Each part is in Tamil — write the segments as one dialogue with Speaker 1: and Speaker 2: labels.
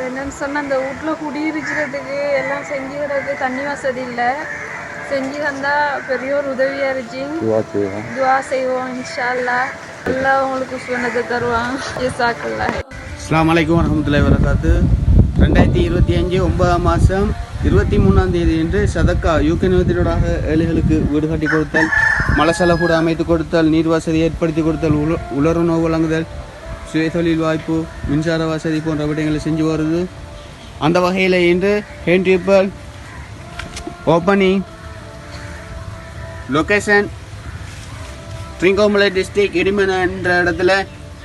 Speaker 1: என்னன்னு சொன்னால் அந்த வீட்டில் குடியிருக்கிறதுக்கு எல்லாம் செஞ்சுக்கிறதுக்கு தண்ணி வசதி இல்லை. செஞ்சு தந்தால் பெரிய ஒரு உதவியாக இருந்துச்சு. துவா செய்வோம் இன்ஷா அல்லாஹ். அல்லாஹ் உங்களுக்கு சொன்னதை தருவான். ஜஸாக்கல்லாஹ்.
Speaker 2: அஸ்ஸலாமு அலைக்கும் வரஹ்மத்துல்லாஹி வபரகாத்து. 2025 9ஆம் மாதம் 23ஆம் தேதி என்று சதக்கா யூகே நிறுவனத்தினூடாக ஏழைகளுக்கு வீடு கட்டி கொடுத்தல், மலசலகூட அமைத்து கொடுத்தல், நீர் வசதி ஏற்படுத்தி கொடுத்தல், உலர்வு வழங்குதல், சுய தொழில் வாய்ப்பு, மின்சார வசதி போன்ற விடயங்களை செஞ்சு வருது. அந்த வகையில் இன்று hand tube well opening location Trincomalee district இடிமன என்ற இடத்துல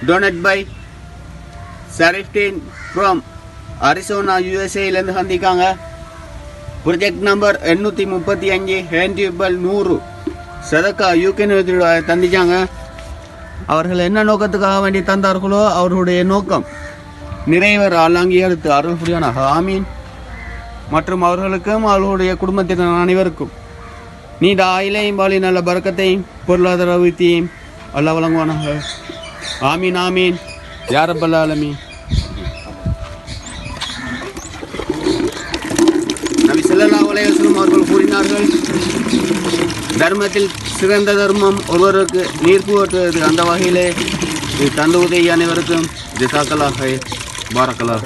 Speaker 2: donate by Sharifdeen from Arizona யூஎஸ்ஏலேருந்து சந்திக்காங்க. ப்ரொஜெக்ட் நம்பர் 835 ஹேண்ட் டியூப்பல் 100 சதக்கா யூகே நிறுவனத்தில் தந்திச்சாங்க. அவர்கள் என்ன நோக்கத்துக்காக வேண்டி தந்தார்களோ அவர்களுடைய நோக்கம் நிறைவேற அங்கீகரித்து அருள் புரியானாக ஆமீன். மற்றும் அவர்களுக்கும் அவர்களுடைய குடும்பத்தினர் அனைவருக்கும் நீண்ட ஆயிலையும் பாலி நல்ல பறக்கத்தையும் பொருளாதார விருத்தியையும் அல்லாஹ் வழங்குவானாக ஆமீன் ஆமீன் யா ரப்பல் ஆலமீன். நபி ஸல்லல்லாஹு அலைஹி வஸல்லம் அவர்கள் கூறினார்கள், தர்மத்தில் சிறந்த தர்மம் ஒருவருக்கு நீர் கூட்டுவது. அந்த வகையிலே இது தந்த உதவி அனைவருக்கும் ஜஸாக்கல்லாஹ் ஹைர், பாரக்கல்லாஹ்.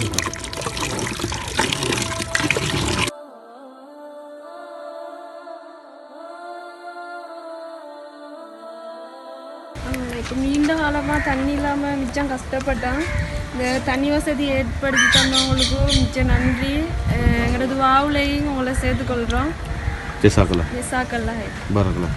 Speaker 1: இப்போ நீண்ட காலமாக தண்ணி இல்லாமல் மிச்சம் கஷ்டப்பட்டோம். இந்த தண்ணி வசதி ஏற்படுத்தி தந்தவங்களுக்கும் மிச்சம் நன்றி. எங்களது வாவுலையும் உங்களை சேர்த்துக்கொள்கிறோம்.
Speaker 2: ஜஸாக்கல்லாஹ்
Speaker 1: ஜஸாக்கல்லாஹ்
Speaker 2: பாரக்கல்லாஹ்.